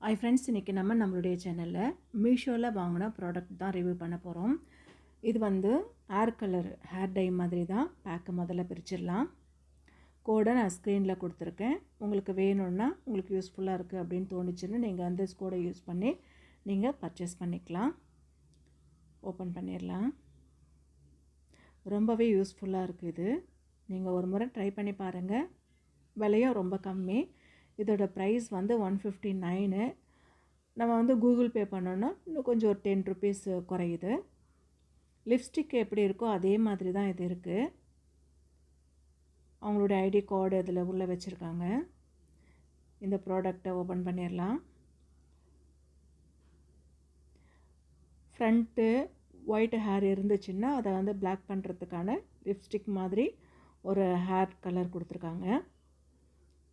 Hi friends, இன்றைக்கி நம்மளுடைய சேனலில் மீஷோவில் வாங்கின ப்ராடக்ட் தான் ரிவ்யூ பண்ண போகிறோம். இது வந்து ஹேர் டை மாதிரி தான். பேக்கு முதல்ல பிரிச்சிடலாம். கோடை நான் ஸ்க்ரீனில் கொடுத்துருக்கேன். உங்களுக்கு வேணும்னா, உங்களுக்கு யூஸ்ஃபுல்லாக இருக்குது அப்படின்னு தோணுச்சுன்னு நீங்கள் அந்த கோடை யூஸ் பண்ணி நீங்கள் பர்ச்சேஸ் பண்ணிக்கலாம். ஓப்பன் பண்ணிடலாம். ரொம்பவே யூஸ்ஃபுல்லாக இருக்குது இது. நீங்கள் ஒரு முறை ட்ரை பண்ணி பாருங்கள். விலையும் ரொம்ப கம்மி. இதோட ப்ரைஸ் வந்து 159. நம்ம வந்து கூகுள் பே பண்ணோன்னா இன்னும் கொஞ்சம் ஒரு 10 ருபீஸ் குறையுது. லிப்ஸ்டிக் எப்படி இருக்கோ அதே மாதிரி தான் இது இருக்குது. அவங்களோட ஐடி கார்டு அதில் உள்ளே வச்சுருக்காங்க. இந்த ப்ராடக்டை ஓப்பன் பண்ணிடலாம். ஃப்ரண்ட்டு ஒயிட் ஹேர் இருந்துச்சுன்னா அதை வந்து பிளாக் பண்ணுறதுக்கான லிப்ஸ்டிக் மாதிரி ஒரு ஹேர் கலர் கொடுத்துருக்காங்க.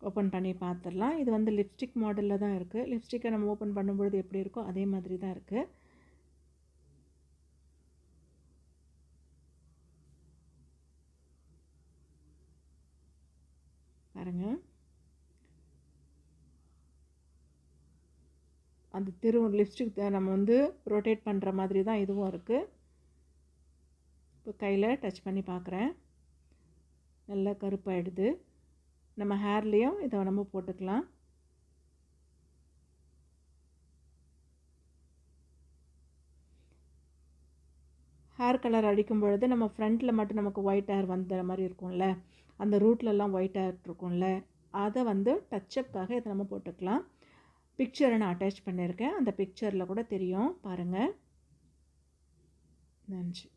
ஓப்பன் பண்ணி பார்த்துடலாம். இது வந்து லிப்ஸ்டிக் மாடலில் தான் இருக்குது. லிப்ஸ்டிக்கை நம்ம ஓப்பன் பண்ணும்பொழுது எப்படி இருக்கோ அதே மாதிரி தான் இருக்குது. பாருங்கள், அந்த லிப்ஸ்டிக் நம்ம வந்து ரொட்டேட் பண்ணுற மாதிரி தான் இதுவும் இருக்குது. இப்போ கையில் டச் பண்ணி பார்க்குறேன். நல்லா கருப்பாயிடுது. நம்ம ஹேர்லேயும் இதை நம்ம போட்டுக்கலாம். ஹேர் கலர் அடிக்கும் பொழுது நம்ம ஃப்ரண்ட்டில் மட்டும் நமக்கு ஒயிட் ஹேர் வந்த மாதிரி இருக்கும்ல, அந்த ரூட்லலாம் ஒயிட் ஹேர் இருக்கும்ல, அதை வந்து டச்சப்புக்காக இதை நம்ம போட்டுக்கலாம். பிக்சரை நான் அட்டாச் பண்ணியிருக்கேன். அந்த பிக்சரில் கூட தெரியும் பாருங்கள். நன்றி.